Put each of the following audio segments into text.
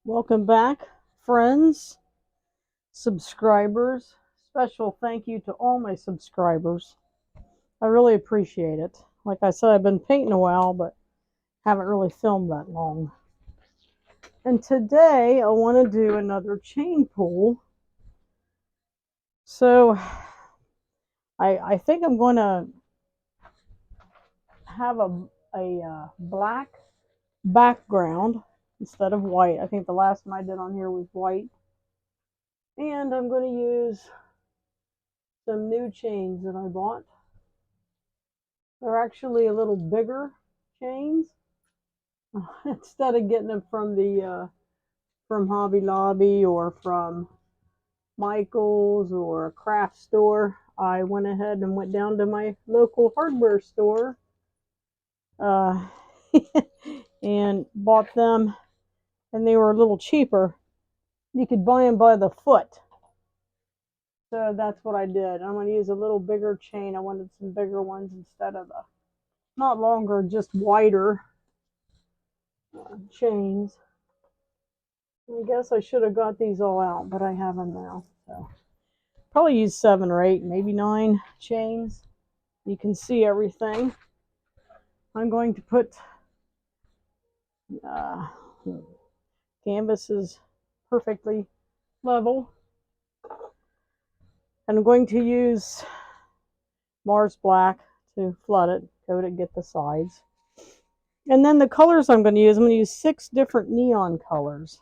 Welcome back, friends, subscribers. Special thank you to all my subscribers. I really appreciate it. Like I said, I've been painting a while, but haven't really filmed that long. And today I want to do another chain pull. So I think I'm going to have a black background instead of white. I think the last one I did on here was white. And I'm going to use some new chains that I bought. They're actually a little bigger chains. Instead of getting them from Hobby Lobby or from Michael's or a craft store, I went ahead and went down to my local hardware store uh, and bought them, and they were a little cheaper. You could buy them by the foot. So that's what I did. I'm going to use a little bigger chain. I wanted some bigger ones instead of not longer, just wider chains. I guess I should have got these all out, but I have them now. So probably use 7 or 8, maybe 9 chains. You can see everything. I'm going to put uh, canvas is perfectly level. And I'm going to use Mars Black to flood it, coat it, get the sides. And then the colors I'm going to use 6 different neon colors.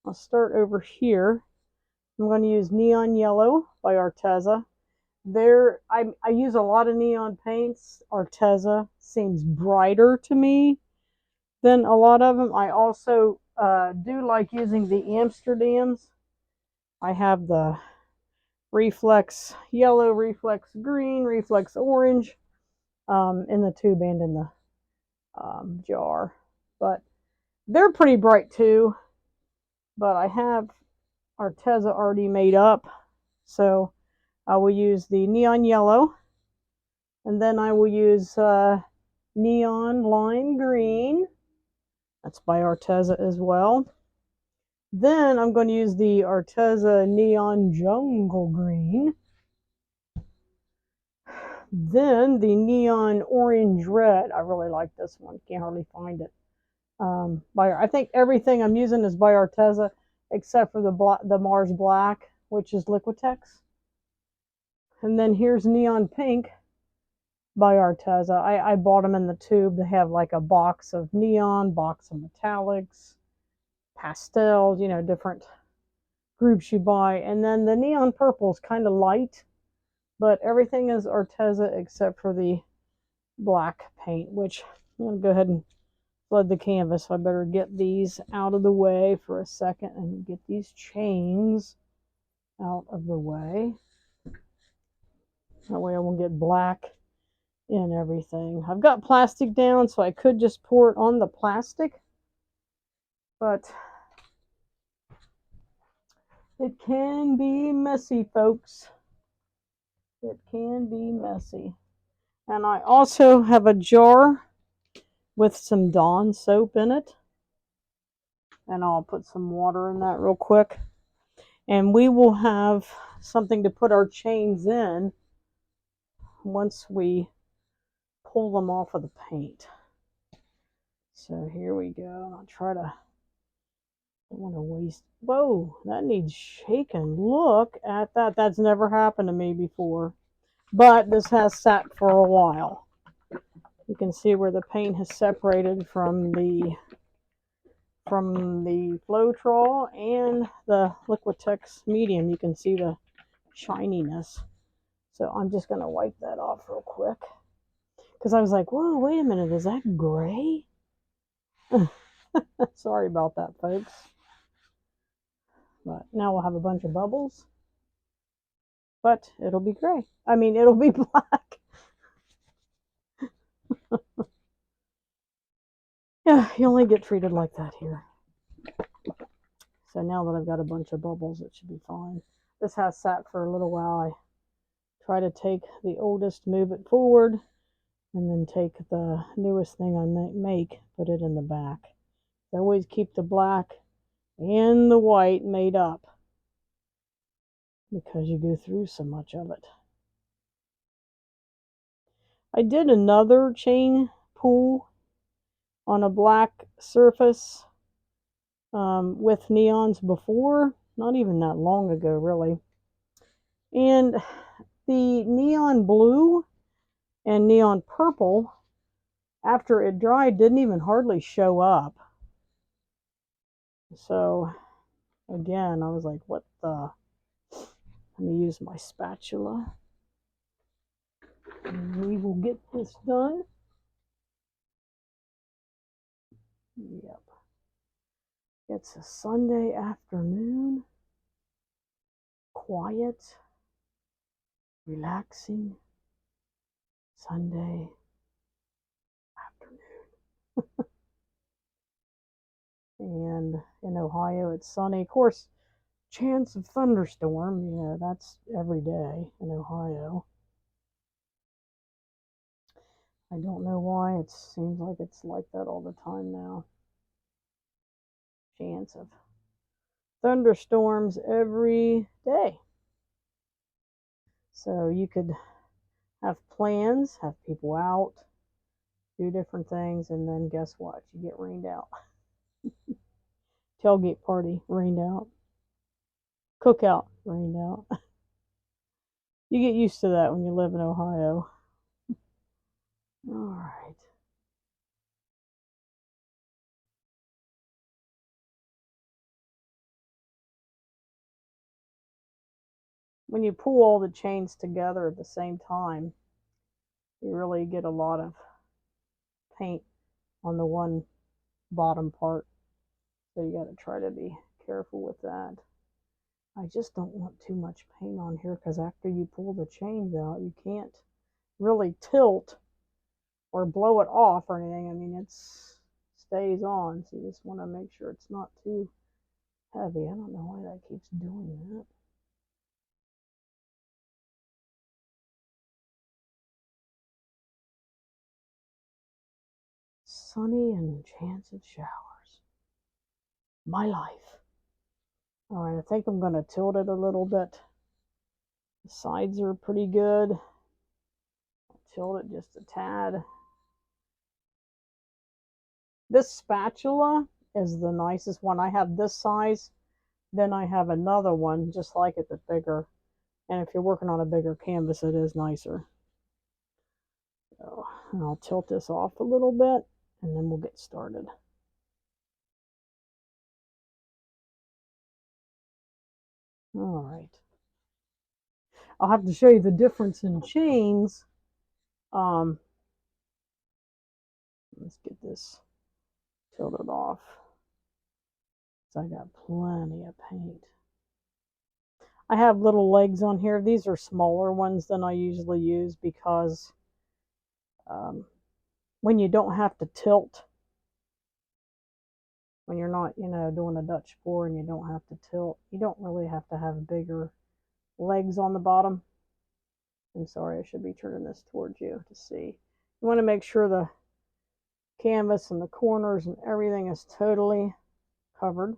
I'll start over here. I'm going to use Neon Yellow by Arteza. I use a lot of neon paints. Arteza seems brighter to me than a lot of them. I also do like using the Amsterdams. I have the Reflex Yellow, Reflex Green, Reflex Orange in the tube and in the jar. But they're pretty bright too. But I have Arteza already made up. So I will use the Neon Yellow. And then I will use Neon Lime Green. That's by Arteza as well. Then I'm going to use the Arteza Neon Jungle Green. Then the Neon Orange Red. I really like this one. Can't hardly find it. I think everything I'm using is by Arteza except for the Mars Black, which is Liquitex. And then here's Neon Pink by Arteza. I bought them in the tube. They have like a box of neon, box of metallics, pastels, different groups you buy. And then the neon purple is kind of light, but everything is Arteza except for the black paint, which I'm going to go ahead and flood the canvas. So I better get these out of the way for a second and get these chains out of the way. That way I won't get black in everything. I've got plastic down, so I could just pour it on the plastic, but it can be messy, folks. It can be messy. And I also have a jar with some Dawn soap in it. And I'll put some water in that real quick. And we will have something to put our chains in once we pull them off of the paint. So here we go. I'll try to, I don't want to waste. Whoa, that needs shaking. Look at that. That's never happened to me before. But this has sat for a while. You can see where the paint has separated from the Floetrol and the Liquitex medium. You can see the shininess. So I'm just going to wipe that off real quick. Because I was like, whoa, wait a minute, is that gray? Sorry about that, folks. But now we'll have a bunch of bubbles. But it'll be gray. I mean, it'll be black. Yeah, you only get treated like that here. So now that I've got a bunch of bubbles, it should be fine. This has sat for a little while. I try to take the oldest, move it forward, and then take the newest thing I make, put it in the back. I always keep the black and the white made up because you go through so much of it. I did another chain pull on a black surface with neons before, not even that long ago really. And the neon blue and neon purple, after it dried, didn't even hardly show up. So again, I was like, what the? Let me use my spatula. And we will get this done. Yep. It's a Sunday afternoon. Quiet, relaxing Sunday afternoon. And in Ohio, it's sunny. Of course, chance of thunderstorm, yeah, that's every day in Ohio. I don't know why. It seems like it's like that all the time now. Chance of thunderstorms every day. So you could have plans, have people out, do different things, and then guess what? You get rained out. Tailgate party, rained out. Cookout, rained out. You get used to that when you live in Ohio. All right. When you pull all the chains together at the same time, you really get a lot of paint on the one bottom part. So you got to try to be careful with that. I just don't want too much paint on here because after you pull the chains out, you can't really tilt or blow it off or anything. I mean, it stays on. So you just want to make sure it's not too heavy. I don't know why that keeps doing that. Sunny and chance of showers. My life. All right, I think I'm going to tilt it a little bit. The sides are pretty good. I'll tilt it just a tad. This spatula is the nicest one. I have this size. Then I have another one just like it, but bigger. And if you're working on a bigger canvas, it is nicer. So I'll tilt this off a little bit, and then we'll get started. All right. I'll have to show you the difference in chains. Let's get this tilted off. So I got plenty of paint. I have little legs on here. These are smaller ones than I usually use because when you don't have to tilt, when you're not, doing a Dutch pour and you don't have to tilt, you don't really have to have bigger legs on the bottom. I'm sorry, I should be turning this towards you to see. You want to make sure the canvas and the corners and everything is totally covered.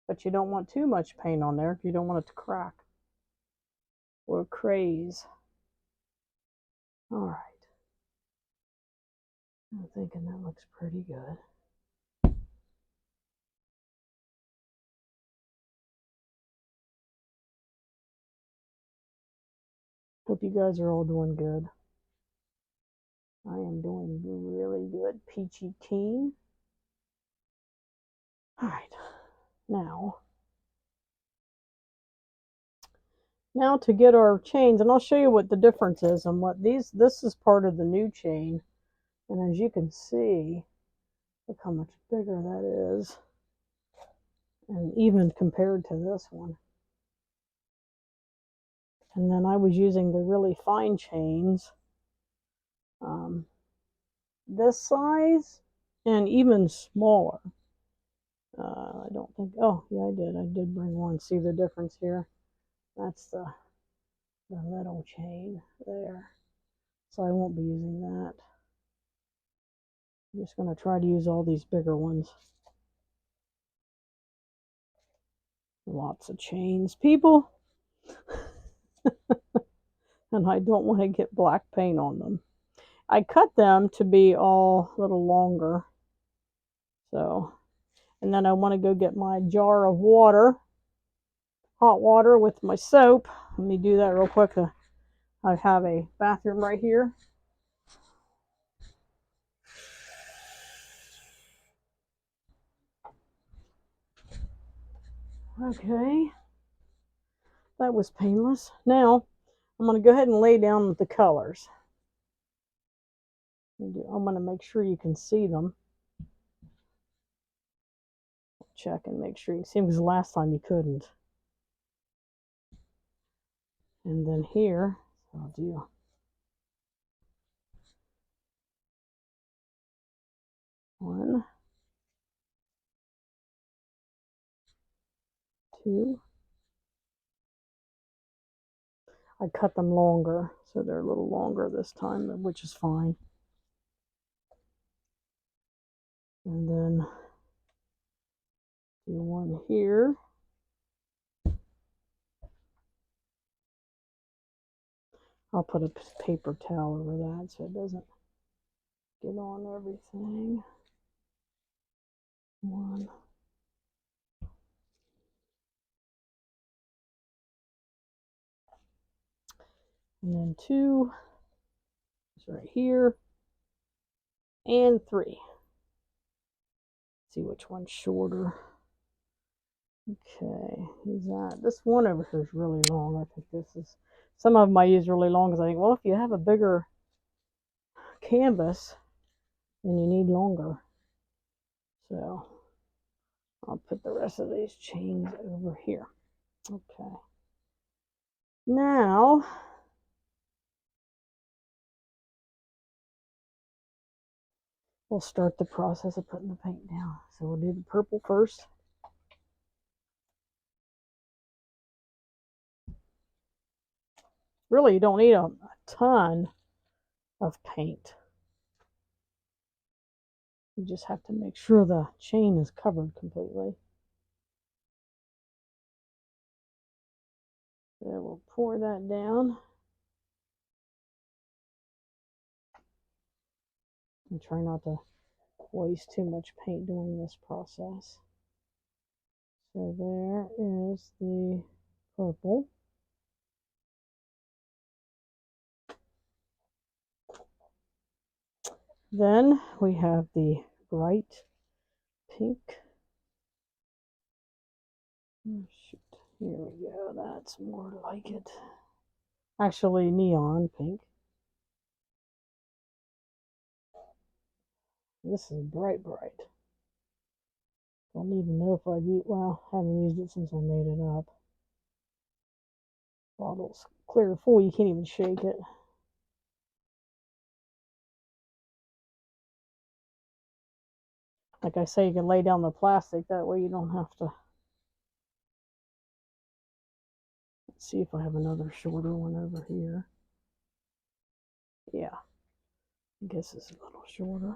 But you don't want too much paint on there. You don't want it to crack or craze. All right. I'm thinking that looks pretty good. Hope you guys are all doing good. I am doing really good. Peachy keen. All right. Now to get our chains, and I'll show you what the difference is and what this is part of the new chain. And as you can see, look how much bigger that is. And even compared to this one. And then I was using the really fine chains, this size and even smaller. I don't think, oh yeah, I did bring one. See the difference here? That's the middle chain there. So I won't be using that. I'm just going to try to use all these bigger ones. Lots of chains, people. And I don't want to get black paint on them. I cut them to be all a little longer. So, and then I want to go get my jar of water, hot water with my soap. Let me do that real quick. I have a bathroom right here. Okay, that was painless. Now, I'm going to go ahead and lay down the colors. I'm going to make sure you can see them. Check and make sure you can see them because last time you couldn't. And then here, I'll do 1, 2. I cut them longer, so they're a little longer this time, which is fine. And then do 1 here. I'll put a paper towel over that so it doesn't get on everything. 1. And then 2 is right here. And 3. Let's see which one's shorter. Okay, use that. This one over here is really long. I think this is, some of them I use really long because I think, well, if you have a bigger canvas, then you need longer. So I'll put the rest of these chains over here. Okay. Now, we'll start the process of putting the paint down. So we'll do the purple first. Really, you don't need a ton of paint. You just have to make sure the chain is covered completely. So we'll pour that down. And try not to waste too much paint doing this process. So there is the purple. Then we have the bright pink. Oh, shoot. Here we go. That's more like it. Actually, neon pink. This is bright, bright. Don't even know if I've used, well, I haven't used it since I made it up. Bottle's clear full, you can't even shake it. Like I say, you can lay down the plastic, that way you don't have to. Let's see if I have another shorter one over here. Yeah, I guess it's a little shorter.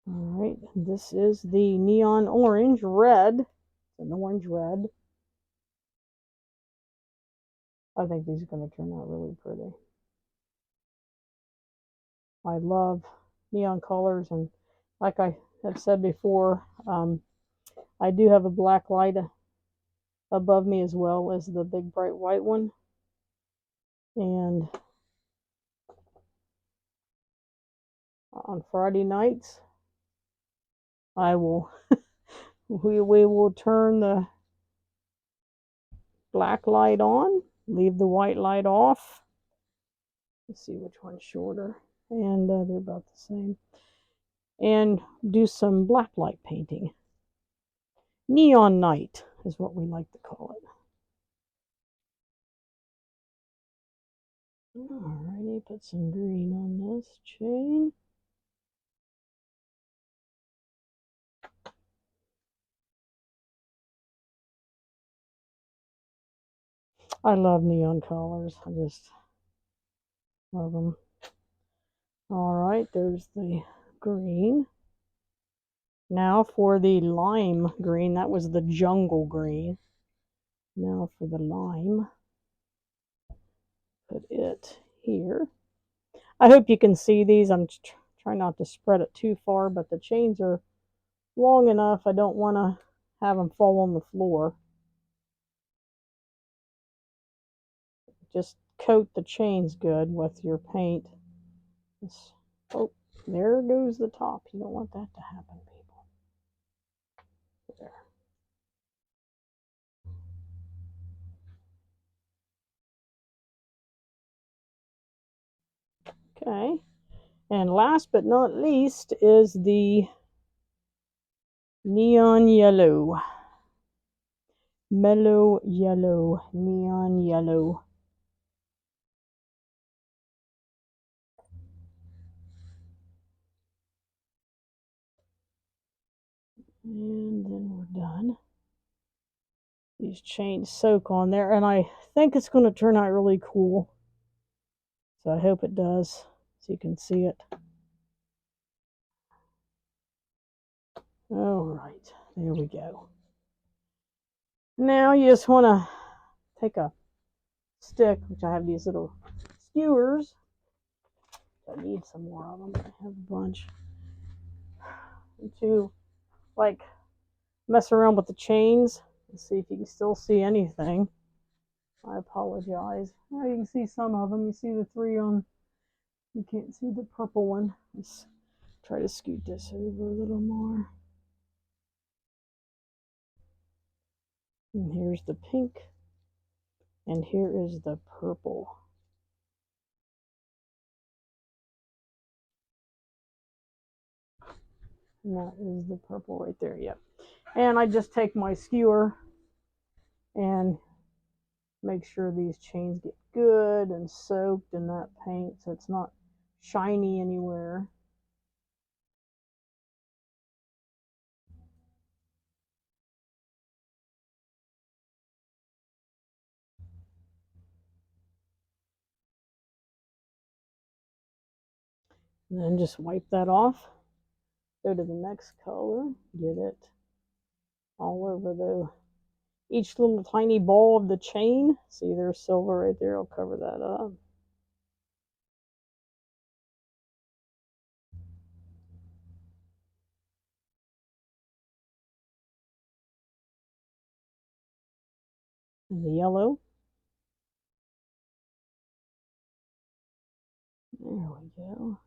All right, this is the neon orange red. It's an orange red. I think these are going to turn out really pretty. I love neon colors, and like I have said before, I do have a black light above me as well as the big bright white one. And on Friday nights, I will we will turn the black light on, leave the white light off. Let's see which one's shorter, and they're about the same. And do some black light painting. Neon night is what we like to call it. Alrighty, put some green on this chain. I love neon colors. I just love them. All right, there's the green. Now for the lime green. That was the jungle green. Now for the lime. Put it here. I hope you can see these. I'm trying not to spread it too far, but the chains are long enough. I don't want to have them fall on the floor. Just coat the chains good with your paint. Oh, there goes the top. You don't want that to happen, people. There. Okay. And last but not least is the neon yellow. Mellow yellow. Neon yellow. And then we're done. These chains soak on there, and I think it's going to turn out really cool. So I hope it does, so you can see it. All right, there we go. Now you just want to take a stick, which I have these little skewers. I need some more of them. I have a bunch. To like mess around with the chains and see if you can still see anything. I apologize. Oh, you can see some of them. You see the three on. You can't see the purple one. Let's try to scoot this over a little more. And here's the pink. And here is the purple. And that is the purple right there. Yep. And I just take my skewer and make sure these chains get good and soaked in that paint so it's not shiny anywhere. And then just wipe that off. Go to the next color. Get it all over each little tiny ball of the chain. See, there's silver right there. I'll cover that up. And the yellow. There we go.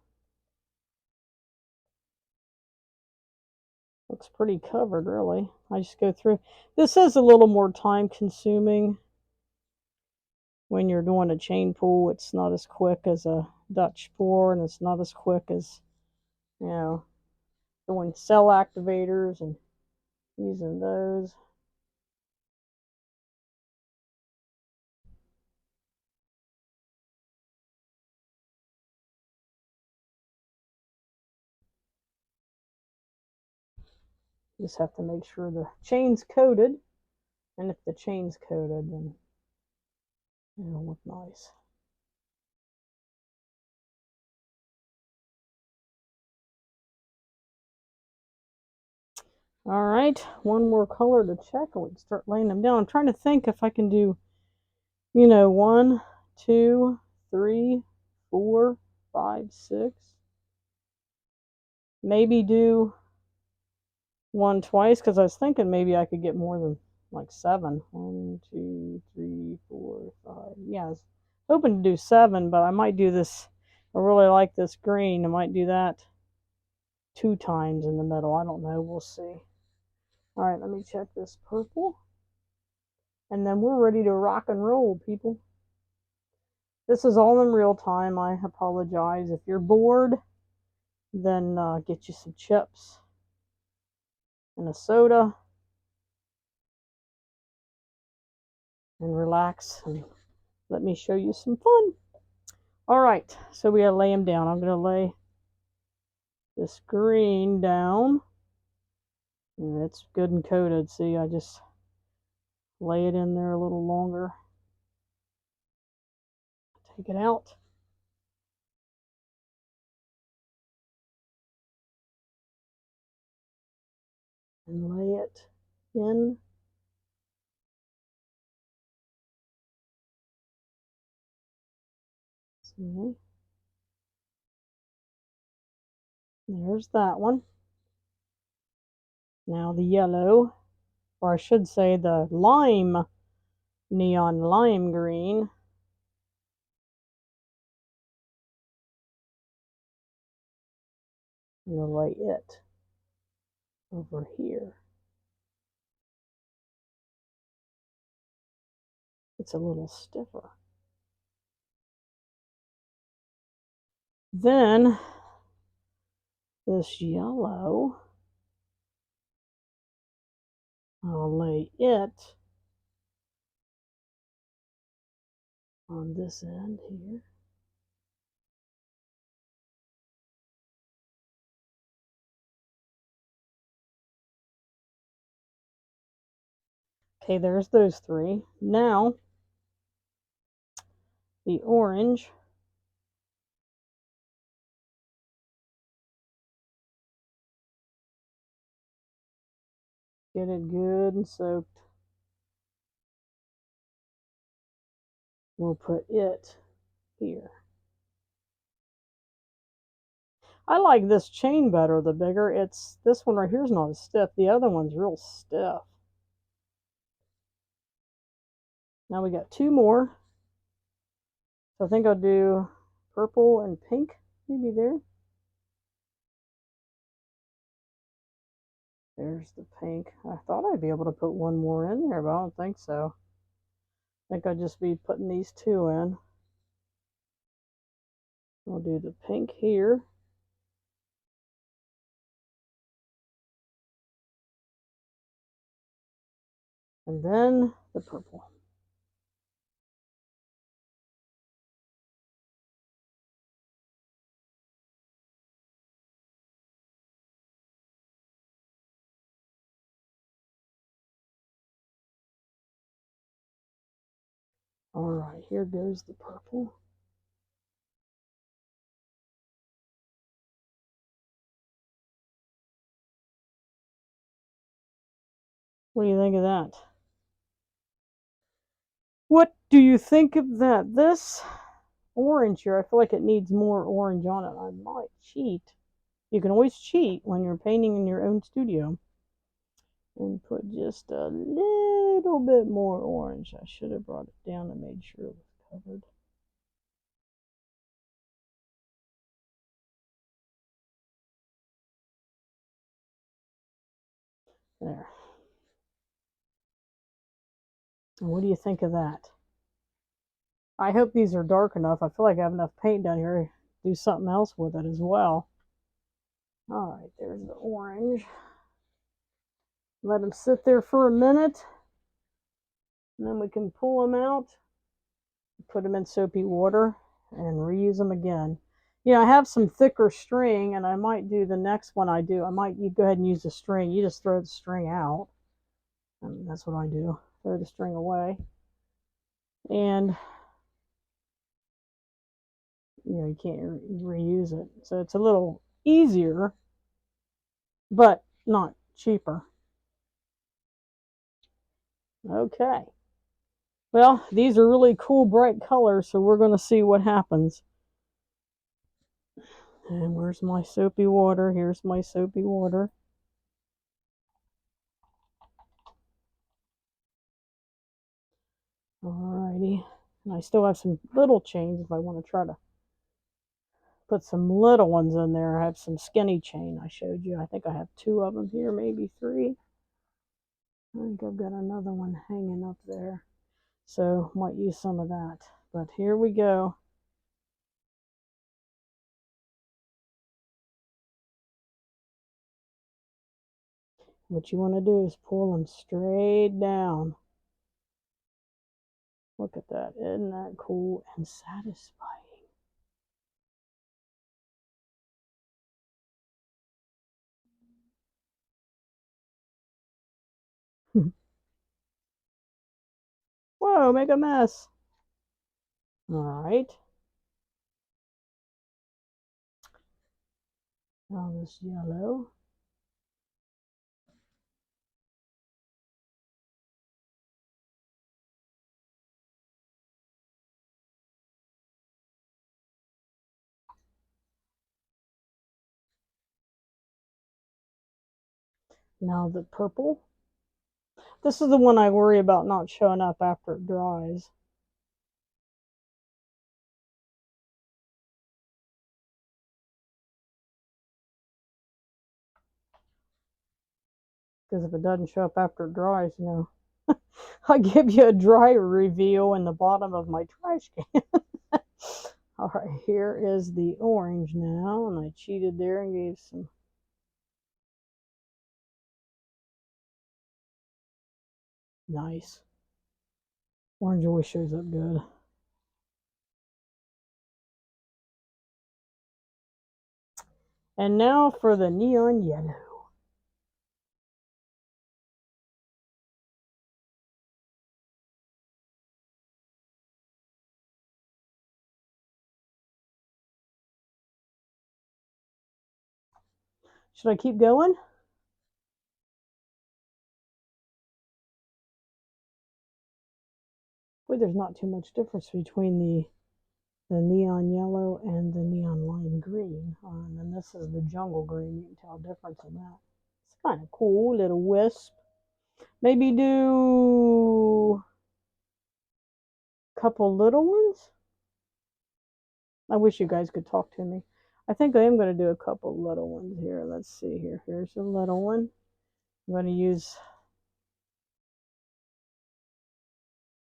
Looks pretty covered, really. I just go through. This is a little more time consuming when you're doing a chain pull. It's not as quick as a Dutch pour, and it's not as quick as, doing cell activators and using those. You just have to make sure the chain's coated, and if the chain's coated, then it'll look nice. All right, one more color to check, and we can start laying them down. I'm trying to think if I can do, 1, 2, 3, 4, 5, 6. Maybe do one twice, because I was thinking maybe I could get more than like 7. 1, 2, 3, 4, 5. Yeah, I was hoping to do 7, but I might do this. I really like this green. I might do that 2 times in the middle. I don't know. We'll see. All right, let me check this purple. And then we're ready to rock and roll, people. This is all in real time. I apologize. If you're bored, then get you some chips and a soda and relax and let me show you some fun. All right, so we gotta lay them down. I'm gonna lay this green down. And it's good and coated. See, I just lay it in there a little longer. Take it out. And lay it in. See? There's that one. Now the yellow, or I should say the lime, neon lime green. I'm going to lay it over here. It's a little stiffer. Then this yellow, I'll lay it on this end here. Okay, there's those three. Now, the orange. Get it good and soaked. We'll put it here. I like this chain better, the bigger. It's this one right here is not as stiff. The other one's real stiff. Now we got two more. So I think I'll do purple and pink, maybe there. There's the pink. I thought I'd be able to put one more in there, but I don't think so. I think I'll just be putting these two in. We'll do the pink here. And then the purple. All right, here goes the purple. What do you think of that? What do you think of that? This orange here, I feel like it needs more orange on it. I might cheat. You can always cheat when you're painting in your own studio. And put just a little bit more orange. I should have brought it down and made sure it was covered. There. And what do you think of that? I hope these are dark enough. I feel like I have enough paint down here to do something else with it as well. All right, there's the orange. Let them sit there for a minute. And then we can pull them out, put them in soapy water, and reuse them again. You know, I have some thicker string, and I might do the next one I do. You go ahead and use the string. You just throw the string out. And that's what I do. Throw the string away. And, you know, you can't reuse it. So it's a little easier, but not cheaper. Okay. Well, these are really cool, bright colors, so we're going to see what happens. And where's my soapy water? Here's my soapy water. Alrighty. And I still have some little chains if I want to try to put some little ones in there. I have some skinny chain I showed you. I think I have two of them here, maybe three. I think I've got another one hanging up there. So might use some of that. But here we go. What you want to do is pull them straight down. Look at that. Isn't that cool and satisfying? Whoa, make a mess. All right. Now this yellow. Now the purple. This is the one I worry about not showing up after it dries. Because if it doesn't show up after it dries, you know, I'll give you a dry reveal in the bottom of my trash can. All right, here is the orange now, and I cheated there and gave some. Nice. Orange always shows up good. And now for the neon yellow. Should I keep going? Boy, there's not too much difference between the neon yellow and the neon lime green. And then this is the jungle green. You can tell the difference in that. It's kind of cool, little wisp. Maybe do a couple little ones. I wish you guys could talk to me. I think I am going to do a couple little ones here. Let's see here. Here's a little one. I'm going to use,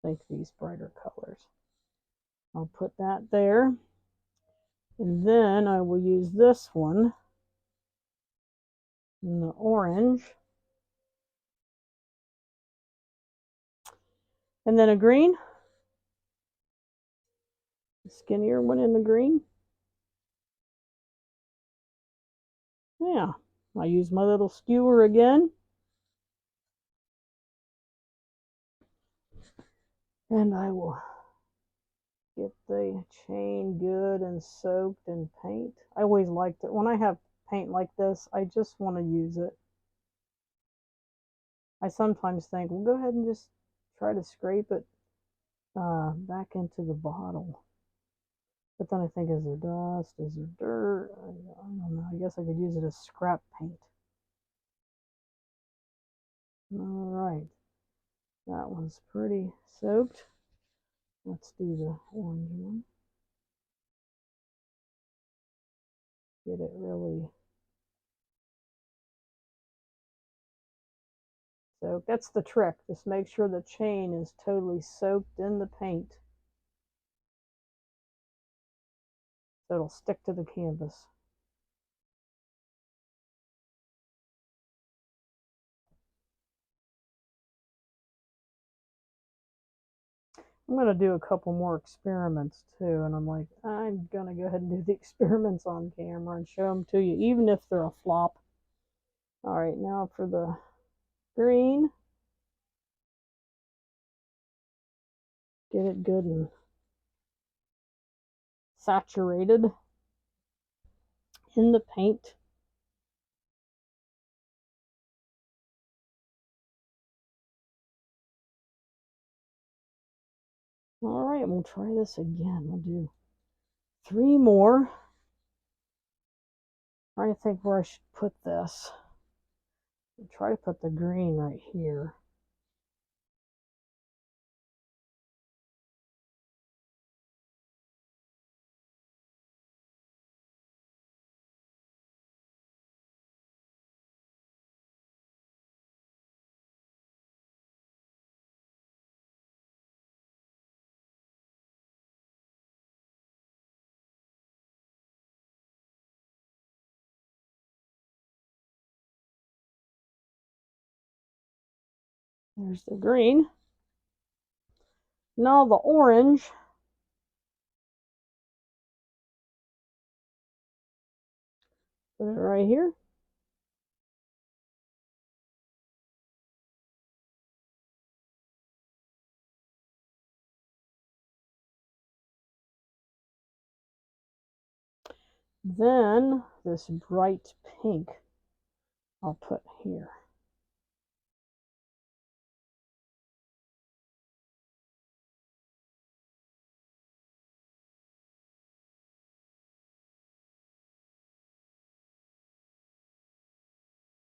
I think, these brighter colors. I'll put that there. And then I will use this one in the orange. And then a green. A skinnier one in the green. Yeah. I use my little skewer again. And I will get the chain good and soaked in paint. I always liked it. When I have paint like this, I just want to use it. I sometimes think, well, go ahead and just try to scrape it back into the bottle. But then I think, is there dust? Is there dirt? I don't know. I guess I could use it as scrap paint. All right. That one's pretty soaked. Let's do the orange one. Get it really soaked. That's the trick. Just make sure the chain is totally soaked in the paint, so it'll stick to the canvas. I'm going to do a couple more experiments too, and I'm like, I'm going to go ahead and do the experiments on camera and show them to you, even if they're a flop. All right, now for the green. Get it good and saturated in the paint. All right, we'll try this again. We'll do 3 more. Trying to think where I should put this. I'll try to put the green right here. There's the green. Now the orange. Put it right here. Then this bright pink I'll put here.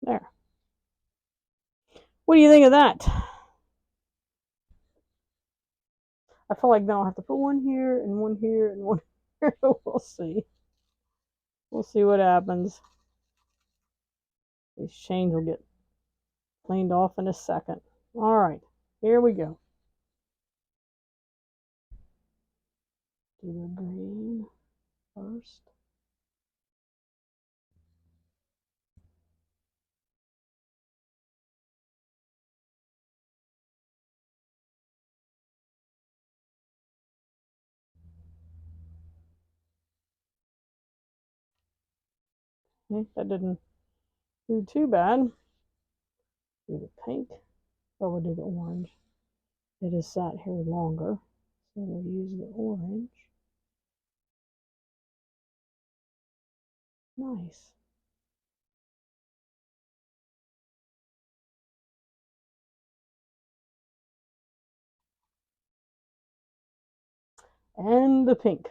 There. What do you think of that? I feel like now I'll have to put one here and one here and one here. We'll see. We'll see what happens. These chains will get cleaned off in a second. All right, here we go. Do the green first. Okay, that didn't do too bad. Do the pink. Oh, we'll do the orange. It has sat here longer, so we'll use the orange. Nice. And the pink.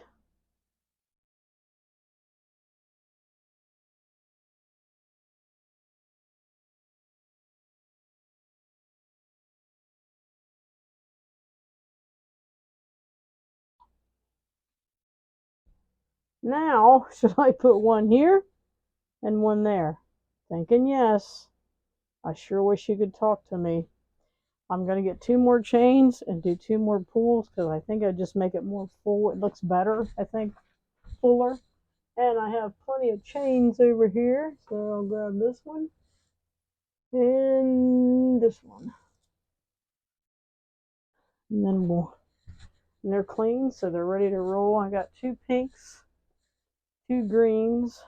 Now, should I put one here and one there? Thinking yes. I sure wish you could talk to me. I'm going to get 2 more chains and do 2 more pulls because I think I just make it more full. It looks better, I think, fuller. And I have plenty of chains over here, so I'll grab this one and this one. And then and they're clean, so they're ready to roll. I got 2 pinks, 2 greens,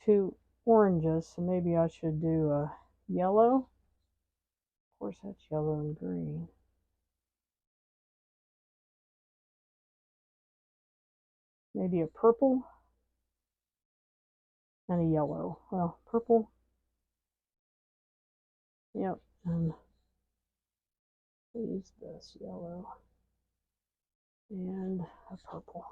2 oranges, so maybe I should do a yellow. Of course, that's yellow and green. Maybe a purple and a yellow. Well, purple. Yep, and use this yellow and a purple.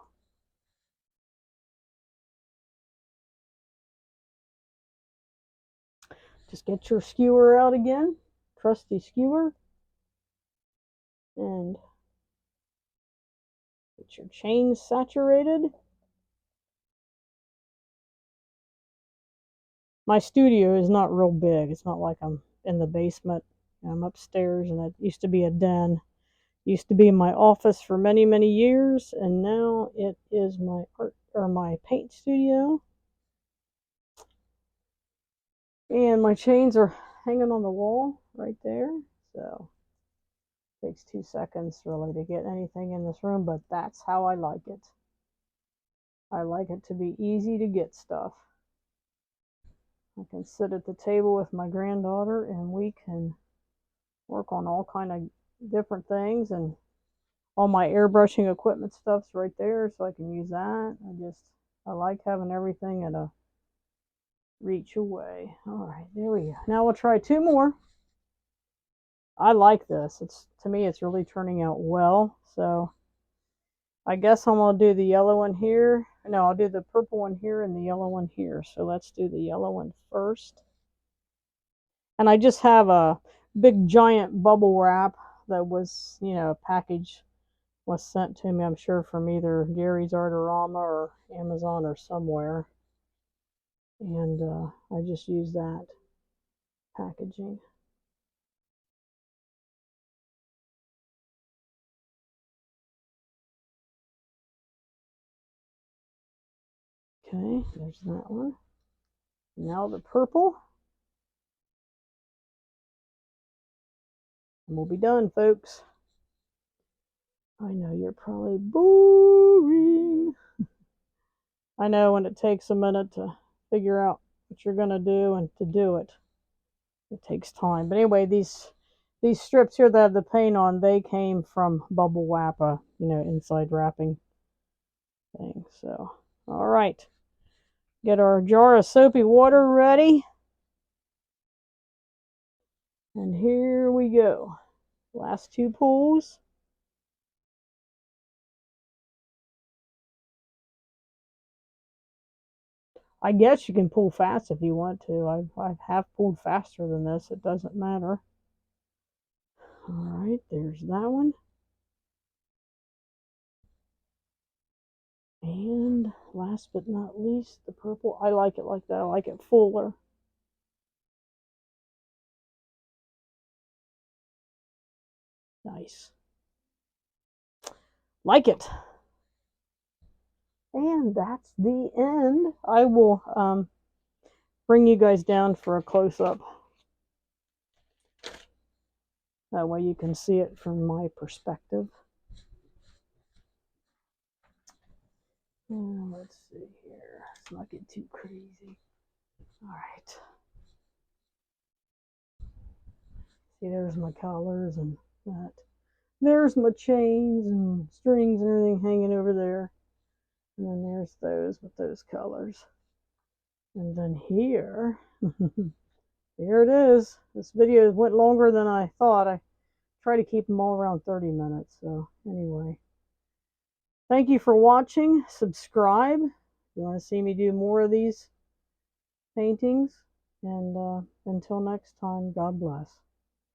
Just get your skewer out again, trusty skewer, and get your chains saturated. My studio is not real big. It's not like I'm in the basement. I'm upstairs, and it used to be a den. It used to be my office for many, many years, and now it is my art or my paint studio. And my chains are hanging on the wall right there, so it takes 2 seconds really to get anything in this room, but that's how I like it. I like it to be easy to get stuff. I can sit at the table with my granddaughter and we can work on all kind of different things, and all my airbrushing equipment stuff's right there, so I can use that. I like having everything at a reach away. All right, there we go. Now we'll try 2 more. I like this. To me, it's really turning out well. So I guess I'm gonna do the yellow one here. No, I'll do the purple one here and the yellow one here. So let's do the yellow one first. And I just have a big giant bubble wrap that was, a package was sent to me, I'm sure, from either Gary's Artorama or Amazon or somewhere. And I just use that packaging. Okay, there's that one. Now the purple. And we'll be done, folks. I know you're probably boring. I know when it takes a minute to figure out what you're going to do and to do it. It takes time. But anyway, these strips here that have the paint on, they came from Bubble Wrap, inside wrapping thing. So, all right. Get our jar of soapy water ready. And here we go. Last two pulls. I guess you can pull fast if you want to. I have pulled faster than this. It doesn't matter. All right, there's that one. And last but not least, the purple. I like it like that. I like it fuller. Nice. Like it. And that's the end. I will bring you guys down for a close-up. That way you can see it from my perspective. Let's see here. Let's not get too crazy. All right. See, there's my collars and that. There's my chains and strings and everything hanging over there. And then there's those with those colors. And then here, here it is. This video went longer than I thought. I try to keep them all around 30 minutes. So anyway, thank you for watching. Subscribe if you want to see me do more of these paintings. And until next time, God bless.